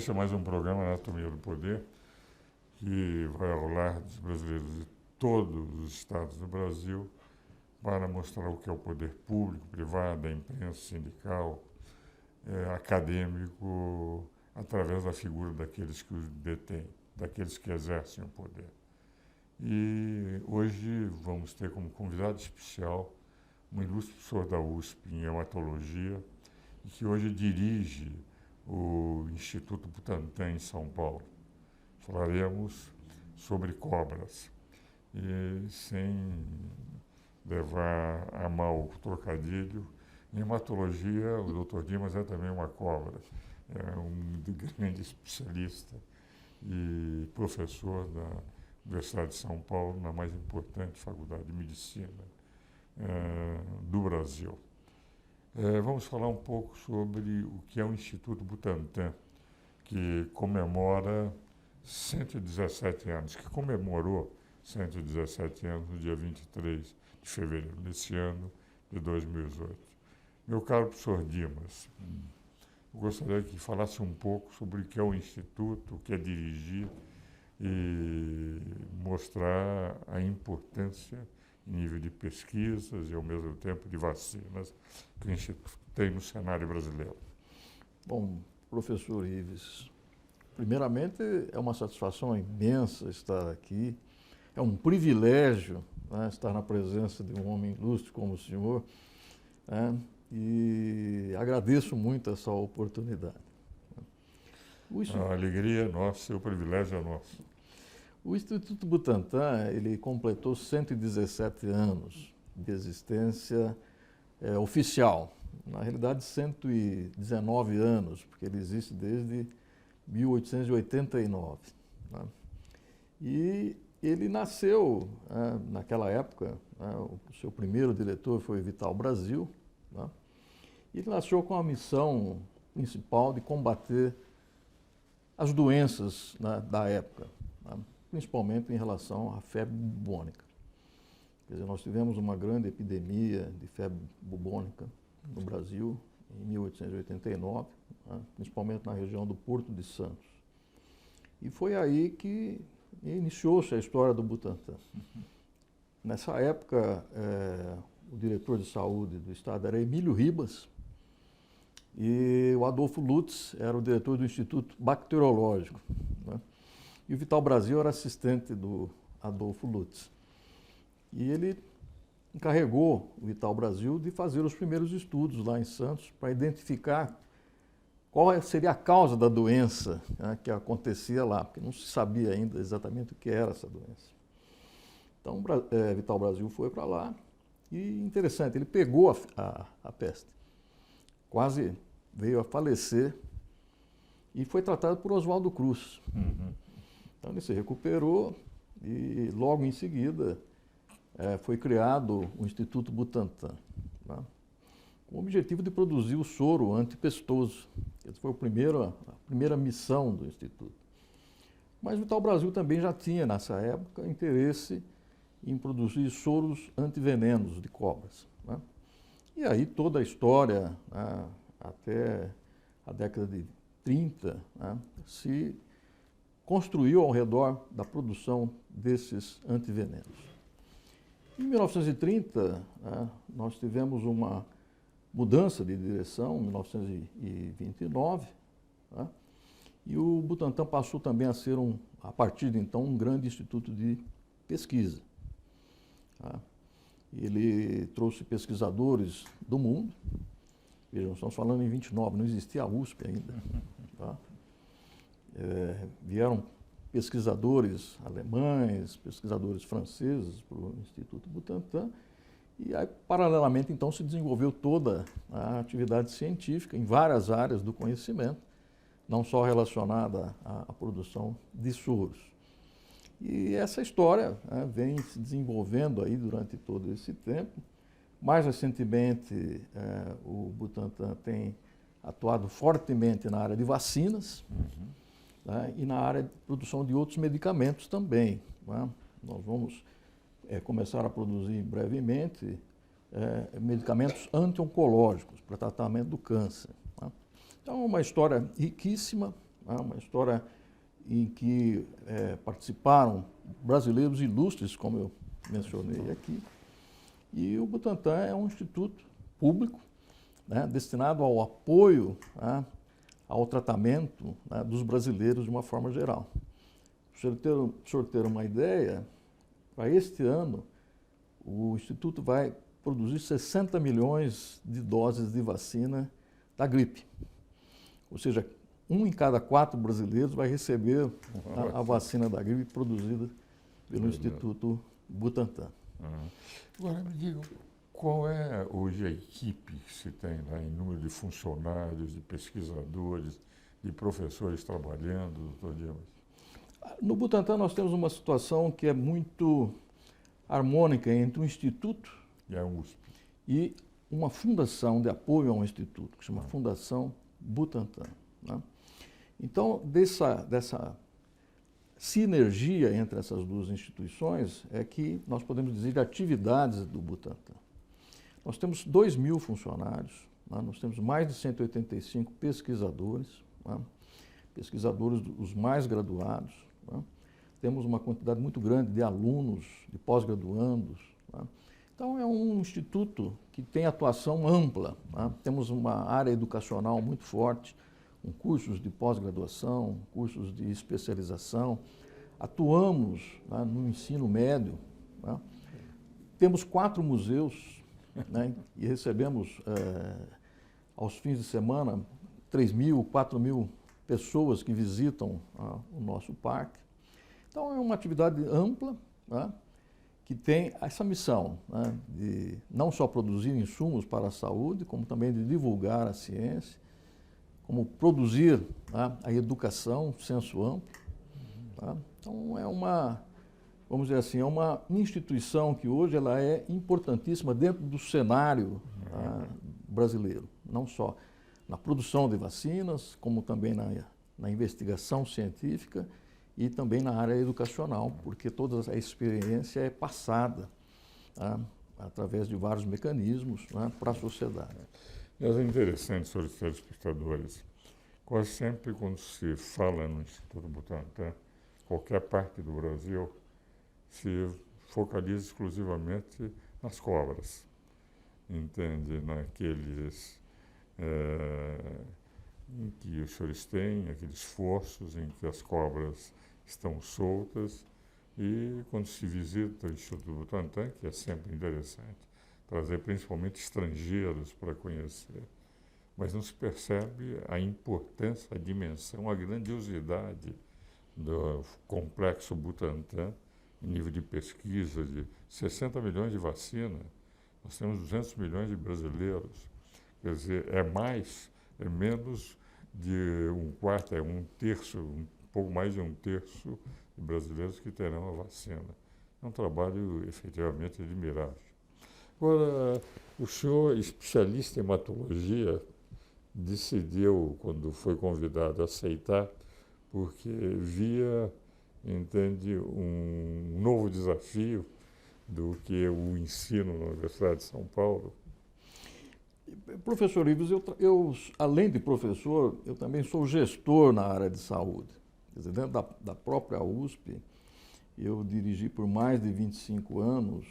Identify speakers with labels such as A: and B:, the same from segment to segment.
A: Este é mais um programa Anatomia do Poder, que vai ao lar dos brasileiros de todos os estados do Brasil para mostrar o que é o poder público, privado, a imprensa, sindical, acadêmico, através da figura daqueles que os detêm, daqueles que exercem o poder. E hoje vamos ter como convidado especial um ilustre professor da USP em hematologia, e que hoje dirige o Instituto Butantan em São Paulo. Falaremos sobre cobras, e sem levar a mal o trocadilho, em hematologia o Dr. Dimas é também uma cobra, é um grande especialista e professor da Universidade de São Paulo, na mais importante faculdade de medicina do Brasil. Vamos falar um pouco sobre o que é o Instituto Butantan, que comemora 117 anos, que comemorou 117 anos no dia 23 de fevereiro desse ano de 2018. Meu caro professor Dimas, eu gostaria que falasse um pouco sobre o que é o Instituto, o que é dirigir e mostrar a importância em nível de pesquisas e, ao mesmo tempo, de vacinas que o Instituto tem no cenário brasileiro.
B: Bom, professor Ives, primeiramente é uma satisfação imensa estar aqui, é um privilégio, né, estar na presença de um homem ilustre como o senhor, né, e agradeço muito essa oportunidade.
A: A alegria é nossa e o privilégio é nosso.
B: O Instituto Butantan, ele completou 117 anos de existência oficial. Na realidade, 119 anos, porque ele existe desde 1889. Né? E ele nasceu, naquela época, o seu primeiro diretor foi Vital Brasil, né? E ele nasceu com a missão principal de combater as doenças, né, da época, né? Principalmente em relação à febre bubônica. Quer dizer, nós tivemos uma grande epidemia de febre bubônica no Brasil em 1889, né, principalmente na região do Porto de Santos. E foi aí que iniciou-se a história do Butantan. Nessa época, o diretor de saúde do estado era Emílio Ribas e o Adolfo Lutz era o diretor do Instituto Bacteriológico, né? E o Vital Brasil era assistente do Adolfo Lutz. E ele encarregou o Vital Brasil de fazer os primeiros estudos lá em Santos para identificar qual seria a causa da doença, né, que acontecia lá, porque não se sabia ainda exatamente o que era essa doença. Então, Vital Brasil foi para lá e, interessante, ele pegou a peste, quase veio a falecer e foi tratado por Oswaldo Cruz.
A: Uhum.
B: Então, ele se recuperou e, logo em seguida, foi criado o Instituto Butantan, né, com o objetivo de produzir o soro antipestoso. Essa foi a primeira missão do Instituto. Mas o Vital Brasil também já tinha, nessa época, interesse em produzir soros antivenenos de cobras, né? E aí toda a história, né, até a década de 30, né, se construiu ao redor da produção desses antivenenos. Em 1930, né, nós tivemos uma mudança de direção, em 1929, né, e o Butantan passou também a ser, a partir de então, um grande instituto de pesquisa. Tá? Ele trouxe pesquisadores do mundo, vejam, estamos falando em 29, não existia a USP ainda. Tá? Vieram pesquisadores alemães, pesquisadores franceses para o Instituto Butantan, e aí, paralelamente, então, se desenvolveu toda a atividade científica em várias áreas do conhecimento, não só relacionada à produção de soros. E essa história, né, vem se desenvolvendo aí durante todo esse tempo. Mais recentemente, o Butantan tem atuado fortemente na área de vacinas, né, e na área de produção de outros medicamentos também, né? Nós vamos começar a produzir brevemente medicamentos anti-oncológicos para tratamento do câncer, né? Então, é uma história riquíssima, né? Uma história em que participaram brasileiros ilustres, como eu mencionei aqui. E o Butantan é um instituto público, né, destinado ao apoio, né, ao tratamento, né, dos brasileiros de uma forma geral. Para o senhor ter uma ideia, para este ano, o Instituto vai produzir 60 milhões de doses de vacina da gripe. Ou seja, 1 em cada 4 brasileiros vai receber a vacina da gripe produzida pelo Instituto Butantan.
A: Agora me diga, qual é hoje a equipe que se tem lá em número de funcionários, de pesquisadores, de professores trabalhando, doutor Dimas?
B: No Butantan nós temos uma situação que é muito harmônica entre o Instituto
A: E a USP.
B: e uma fundação de apoio ao Instituto, que se chama Fundação Butantan, né? Então, dessa sinergia entre essas duas instituições é que nós podemos dizer de atividades do Butantan. Nós temos 2.000 funcionários, né? Nós temos mais de 185 pesquisadores, né? Pesquisadores os mais graduados, né? Temos uma quantidade muito grande de alunos, de pós-graduandos, né? Então é um instituto que tem atuação ampla, né? Temos uma área educacional muito forte, com cursos de pós-graduação, cursos de especialização. Atuamos, né, no ensino médio, né? Temos 4 museus, né? E recebemos aos fins de semana 3.000, 4.000 pessoas que visitam o nosso parque. Então é uma atividade ampla, né, que tem essa missão, né, de não só produzir insumos para a saúde, como também de divulgar a ciência, como produzir, né, a educação, senso amplo. Tá? Então é uma, vamos dizer assim, é uma instituição que hoje ela é importantíssima dentro do cenário, tá, brasileiro, não só na produção de vacinas, como também na investigação científica e também na área educacional, porque toda a experiência é passada, tá, através de vários mecanismos, né, para a sociedade.
A: Mas é interessante, senhores telespectadores, quase sempre quando se fala no Instituto Butantan, qualquer parte do Brasil, se focaliza exclusivamente nas cobras, entende? Naqueles em que os senhores têm, aqueles esforços em que as cobras estão soltas, e quando se visita o Instituto Butantan, que é sempre interessante, trazer principalmente estrangeiros para conhecer, mas não se percebe a importância, a dimensão, a grandiosidade do complexo Butantan, em nível de pesquisa, de 60 milhões de vacinas, nós temos 200 milhões de brasileiros, quer dizer, é menos de um quarto, é um terço, um pouco mais de um terço de brasileiros que terão a vacina. É um trabalho efetivamente admirável. Agora, o senhor, especialista em hematologia, decidiu, quando foi convidado, aceitar, porque via, entende, um novo desafio do que o ensino na Universidade de São Paulo.
B: Professor Ives, eu, além de professor, eu também sou gestor na área de saúde. Quer dizer, dentro da própria USP, eu dirigi por mais de 25 anos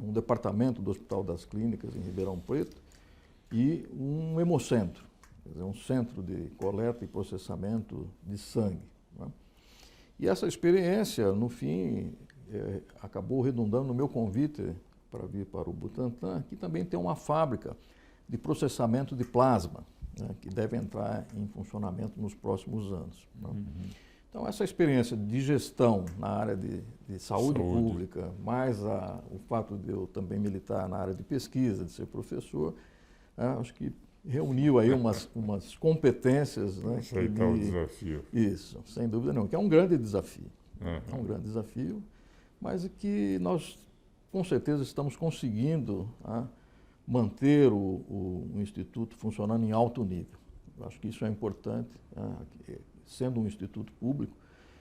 B: um departamento do Hospital das Clínicas em Ribeirão Preto e um hemocentro, quer dizer, um centro de coleta e processamento de sangue, né? E essa experiência, no fim, acabou redundando no meu convite para vir para o Butantan, que também tem uma fábrica de processamento de plasma, né, que deve entrar em funcionamento nos próximos anos, né? Então, essa experiência de gestão na área de saúde pública, mais o fato de eu também militar na área de pesquisa, de ser professor, acho que reuniu aí umas competências, né,
A: Aceitar o desafio.
B: Isso, sem dúvida nenhuma, que é um grande desafio. É um grande desafio, mas que nós, com certeza, estamos conseguindo manter o Instituto funcionando em alto nível. Eu acho que isso é importante, sendo um instituto público,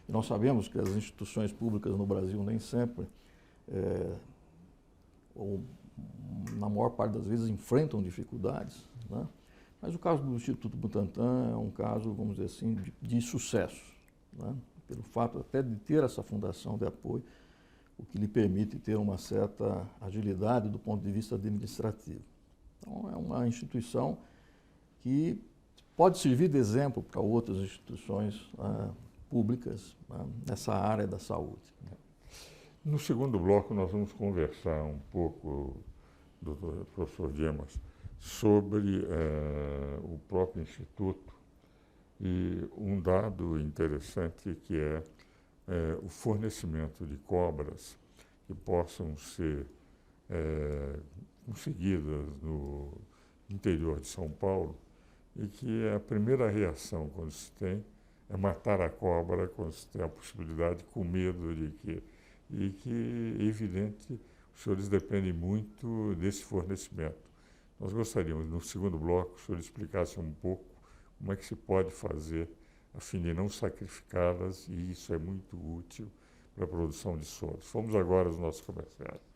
B: e nós sabemos que as instituições públicas no Brasil nem sempre, ou na maior parte das vezes, enfrentam dificuldades, né? Mas o caso do Instituto Butantan é um caso, vamos dizer assim, de sucesso, né? Pelo fato até de ter essa fundação de apoio, o que lhe permite ter uma certa agilidade do ponto de vista administrativo. Então, é uma instituição que pode servir de exemplo para outras instituições públicas nessa área da saúde.
A: No segundo bloco, nós vamos conversar um pouco, doutor professor Dimas, sobre o próprio Instituto e um dado interessante que é o fornecimento de cobras que possam ser conseguidas no interior de São Paulo e que a primeira reação quando se tem é matar a cobra quando se tem a possibilidade com medo de que... E que, é evidente, os senhores dependem muito desse fornecimento. Nós gostaríamos, no segundo bloco, que o senhor explicasse um pouco como é que se pode fazer a fim de não sacrificá-las, e isso é muito útil para a produção de soros. Vamos agora aos nossos comerciais.